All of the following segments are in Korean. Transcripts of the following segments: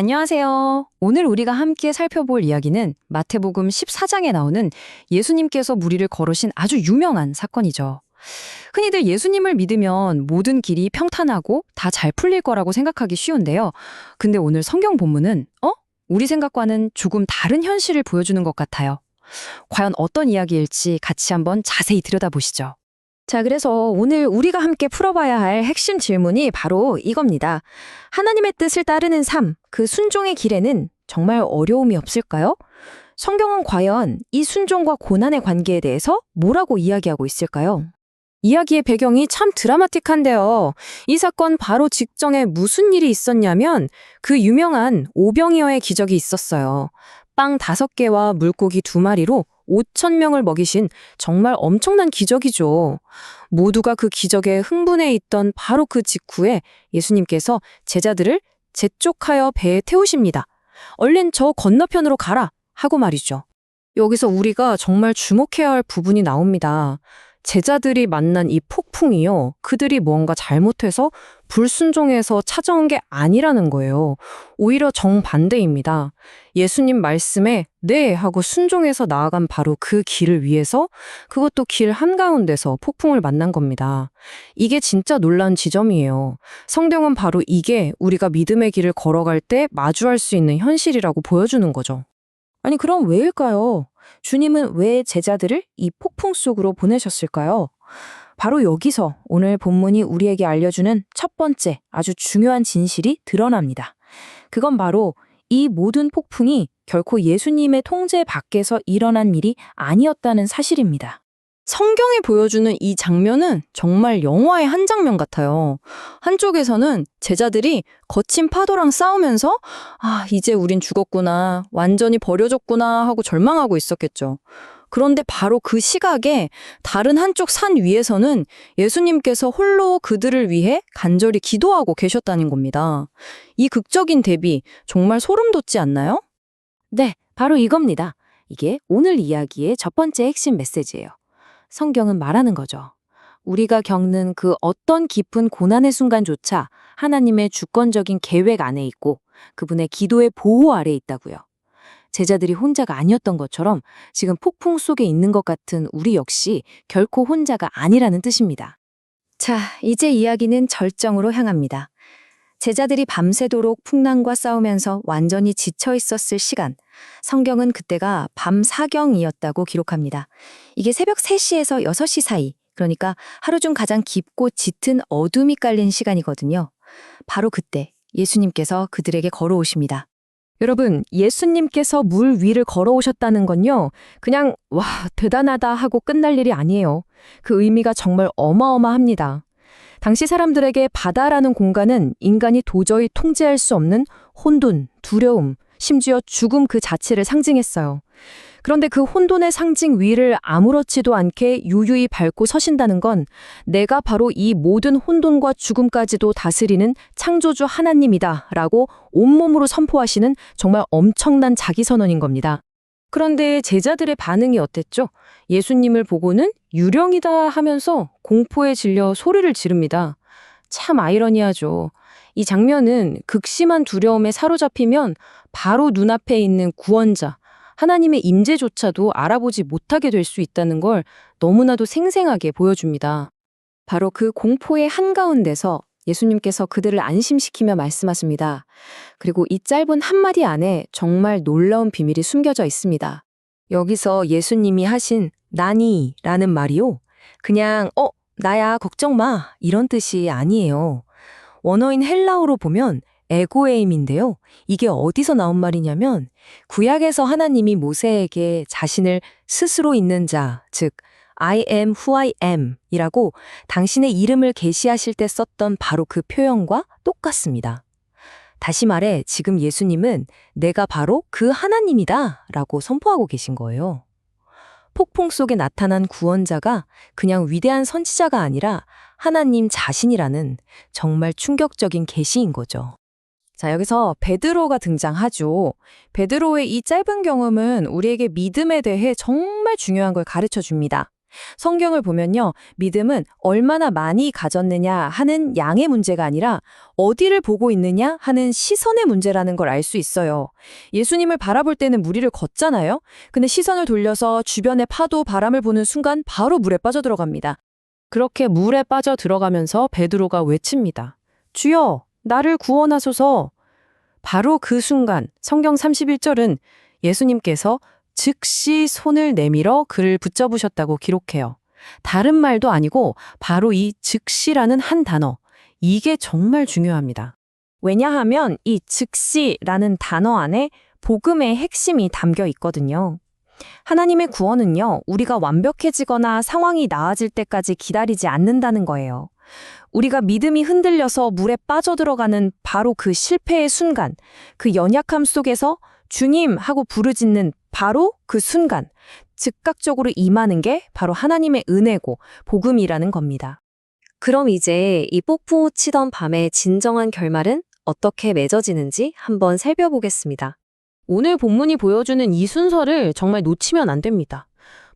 안녕하세요. 오늘 우리가 함께 살펴볼 이야기는 마태복음 14장에 나오는 예수님께서 무리를 걸으신 아주 유명한 사건이죠. 흔히들 예수님을 믿으면 모든 길이 평탄하고 다 잘 풀릴 거라고 생각하기 쉬운데요. 근데 오늘 성경 본문은 우리 생각과는 조금 다른 현실을 보여주는 것 같아요. 과연 어떤 이야기일지 같이 한번 자세히 들여다보시죠. 자, 그래서 오늘 우리가 함께 풀어봐야 할 핵심 질문이 바로 이겁니다. 하나님의 뜻을 따르는 삶, 그 순종의 길에는 정말 어려움이 없을까요? 성경은 과연 이 순종과 고난의 관계에 대해서 뭐라고 이야기하고 있을까요? 이야기의 배경이 참 드라마틱한데요. 이 사건 바로 직전에 무슨 일이 있었냐면 그 유명한 오병이어의 기적이 있었어요. 빵 5개와 물고기 2마리로 5,000명을 먹이신 정말 엄청난 기적이죠. 모두가 그 기적에 흥분해 있던 바로 그 직후에 예수님께서 제자들을 재촉하여 배에 태우십니다. 얼른 저 건너편으로 가라 하고 말이죠. 여기서 우리가 정말 주목해야 할 부분이 나옵니다. 제자들이 만난 이 폭풍이요. 그들이 뭔가 잘못해서 불순종해서 찾아온 게 아니라는 거예요. 오히려 정반대입니다. 예수님 말씀에 네 하고 순종해서 나아간 바로 그 길을 위해서 그것도 길 한가운데서 폭풍을 만난 겁니다. 이게 진짜 놀라운 지점이에요. 성경은 바로 이게 우리가 믿음의 길을 걸어갈 때 마주할 수 있는 현실이라고 보여주는 거죠. 아니 그럼 왜일까요? 주님은 왜 제자들을 이 폭풍 속으로 보내셨을까요? 바로 여기서 오늘 본문이 우리에게 알려주는 첫 번째 아주 중요한 진실이 드러납니다. 그건 바로 이 모든 폭풍이 결코 예수님의 통제 밖에서 일어난 일이 아니었다는 사실입니다. 성경이 보여주는 이 장면은 정말 영화의 한 장면 같아요. 한쪽에서는 제자들이 거친 파도랑 싸우면서 이제 우린 죽었구나, 완전히 버려졌구나 하고 절망하고 있었겠죠. 그런데 바로 그 시각에 다른 한쪽 산 위에서는 예수님께서 홀로 그들을 위해 간절히 기도하고 계셨다는 겁니다. 이 극적인 대비 정말 소름 돋지 않나요? 네, 바로 이겁니다. 이게 오늘 이야기의 첫 번째 핵심 메시지예요. 성경은 말하는 거죠. 우리가 겪는 그 어떤 깊은 고난의 순간조차 하나님의 주권적인 계획 안에 있고 그분의 기도의 보호 아래 있다고요. 제자들이 혼자가 아니었던 것처럼 지금 폭풍 속에 있는 것 같은 우리 역시 결코 혼자가 아니라는 뜻입니다. 자, 이제 이야기는 절정으로 향합니다. 제자들이 밤새도록 풍랑과 싸우면서 완전히 지쳐 있었을 시간, 성경은 그때가 밤 사경이었다고 기록합니다. 이게 새벽 3시에서 6시 사이, 그러니까 하루 중 가장 깊고 짙은 어둠이 깔린 시간이거든요. 바로 그때 예수님께서 그들에게 걸어오십니다. 여러분, 예수님께서 물 위를 걸어오셨다는 건요, 그냥 와, 대단하다 하고 끝날 일이 아니에요. 그 의미가 정말 어마어마합니다. 당시 사람들에게 바다라는 공간은 인간이 도저히 통제할 수 없는 혼돈, 두려움, 심지어 죽음 그 자체를 상징했어요. 그런데 그 혼돈의 상징 위를 아무렇지도 않게 유유히 밟고 서신다는 건 내가 바로 이 모든 혼돈과 죽음까지도 다스리는 창조주 하나님이다 라고 온몸으로 선포하시는 정말 엄청난 자기선언인 겁니다. 그런데 제자들의 반응이 어땠죠? 예수님을 보고는 유령이다 하면서 공포에 질려 소리를 지릅니다. 참 아이러니하죠. 이 장면은 극심한 두려움에 사로잡히면 바로 눈앞에 있는 구원자, 하나님의 임재조차도 알아보지 못하게 될 수 있다는 걸 너무나도 생생하게 보여줍니다. 바로 그 공포의 한가운데서 예수님께서 그들을 안심시키며 말씀하십니다. 그리고 이 짧은 한마디 안에 정말 놀라운 비밀이 숨겨져 있습니다. 여기서 예수님이 하신 나니 라는 말이요. 그냥 나야 걱정 마 이런 뜻이 아니에요. 원어인 헬라어로 보면 에고에임인데요. 이게 어디서 나온 말이냐면 구약에서 하나님이 모세에게 자신을 스스로 있는 자, 즉 I am who I am 이라고 당신의 이름을 계시하실 때 썼던 바로 그 표현과 똑같습니다. 다시 말해 지금 예수님은 내가 바로 그 하나님이다 라고 선포하고 계신 거예요. 폭풍 속에 나타난 구원자가 그냥 위대한 선지자가 아니라 하나님 자신이라는 정말 충격적인 계시인 거죠. 자, 여기서 베드로가 등장하죠. 베드로의 이 짧은 경험은 우리에게 믿음에 대해 정말 중요한 걸 가르쳐 줍니다. 성경을 보면요, 믿음은 얼마나 많이 가졌느냐 하는 양의 문제가 아니라 어디를 보고 있느냐 하는 시선의 문제라는 걸 알 수 있어요. 예수님을 바라볼 때는 물 위를 걷잖아요. 근데 시선을 돌려서 주변의 파도, 바람을 보는 순간 바로 물에 빠져들어갑니다. 그렇게 물에 빠져 들어가면서 베드로가 외칩니다. 주여, 나를 구원하소서. 바로 그 순간 성경 31절은 예수님께서 즉시 손을 내밀어 그를 붙잡으셨다고 기록해요. 다른 말도 아니고 바로 이 즉시라는 한 단어, 이게 정말 중요합니다. 왜냐하면 이 즉시라는 단어 안에 복음의 핵심이 담겨 있거든요. 하나님의 구원은요, 우리가 완벽해지거나 상황이 나아질 때까지 기다리지 않는다는 거예요. 우리가 믿음이 흔들려서 물에 빠져들어가는 바로 그 실패의 순간, 그 연약함 속에서 주님 하고 부르짖는 바로 그 순간, 즉각적으로 임하는 게 바로 하나님의 은혜고 복음이라는 겁니다. 그럼 이제 이 폭풍우 치던 밤의 진정한 결말은 어떻게 맺어지는지 한번 살펴보겠습니다. 오늘 본문이 보여주는 이 순서를 정말 놓치면 안 됩니다.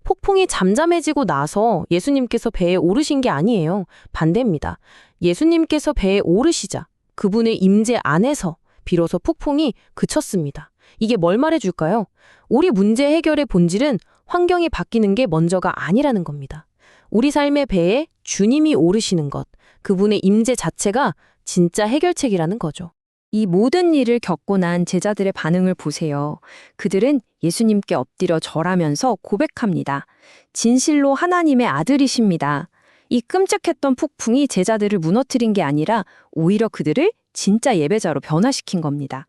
폭풍이 잠잠해지고 나서 예수님께서 배에 오르신 게 아니에요. 반대입니다. 예수님께서 배에 오르시자 그분의 임재 안에서 비로소 폭풍이 그쳤습니다. 이게 뭘 말해줄까요? 우리 문제 해결의 본질은 환경이 바뀌는 게 먼저가 아니라는 겁니다. 우리 삶의 배에 주님이 오르시는 것, 그분의 임재 자체가 진짜 해결책이라는 거죠. 이 모든 일을 겪고 난 제자들의 반응을 보세요. 그들은 예수님께 엎드려 절하면서 고백합니다. 진실로 하나님의 아들이십니다. 이 끔찍했던 폭풍이 제자들을 무너뜨린 게 아니라 오히려 그들을 진짜 예배자로 변화시킨 겁니다.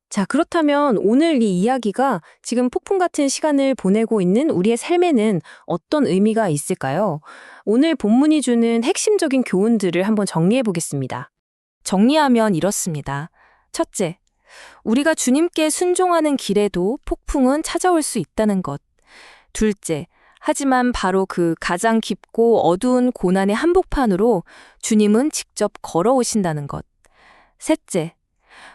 자, 그렇다면 오늘 이 이야기가 지금 폭풍 같은 시간을 보내고 있는 우리의 삶에는 어떤 의미가 있을까요? 오늘 본문이 주는 핵심적인 교훈들을 한번 정리해 보겠습니다. 정리하면 이렇습니다. 첫째, 우리가 주님께 순종하는 길에도 폭풍은 찾아올 수 있다는 것. 둘째, 하지만 바로 그 가장 깊고 어두운 고난의 한복판으로 주님은 직접 걸어오신다는 것. 셋째,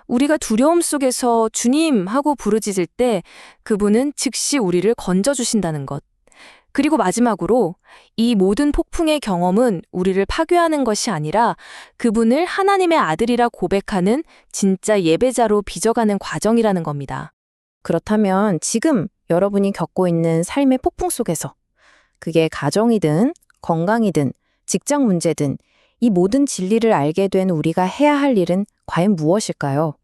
우리가 두려움 속에서 주님 하고 부르짖을 때 그분은 즉시 우리를 건져주신다는 것. 그리고 마지막으로 이 모든 폭풍의 경험은 우리를 파괴하는 것이 아니라 그분을 하나님의 아들이라 고백하는 진짜 예배자로 빚어가는 과정이라는 겁니다. 그렇다면 지금 여러분이 겪고 있는 삶의 폭풍 속에서 그게 가정이든 건강이든 직장 문제든 이 모든 진리를 알게 된 우리가 해야 할 일은 과연 무엇일까요?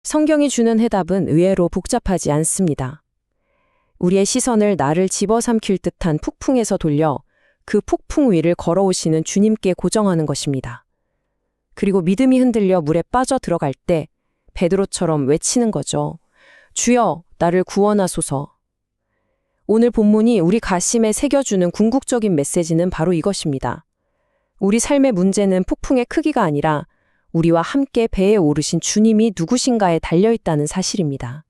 성경이 주는 해답은 의외로 복잡하지 않습니다. 우리의 시선을 나를 집어삼킬 듯한 폭풍에서 돌려 그 폭풍 위를 걸어오시는 주님께 고정하는 것입니다. 그리고 믿음이 흔들려 물에 빠져 들어갈 때 베드로처럼 외치는 거죠. 주여, 나를 구원하소서. 오늘 본문이 우리 가심에 새겨주는 궁극적인 메시지는 바로 이것입니다. 우리 삶의 문제는 폭풍의 크기가 아니라 우리와 함께 배에 오르신 주님이 누구신가에 달려있다는 사실입니다.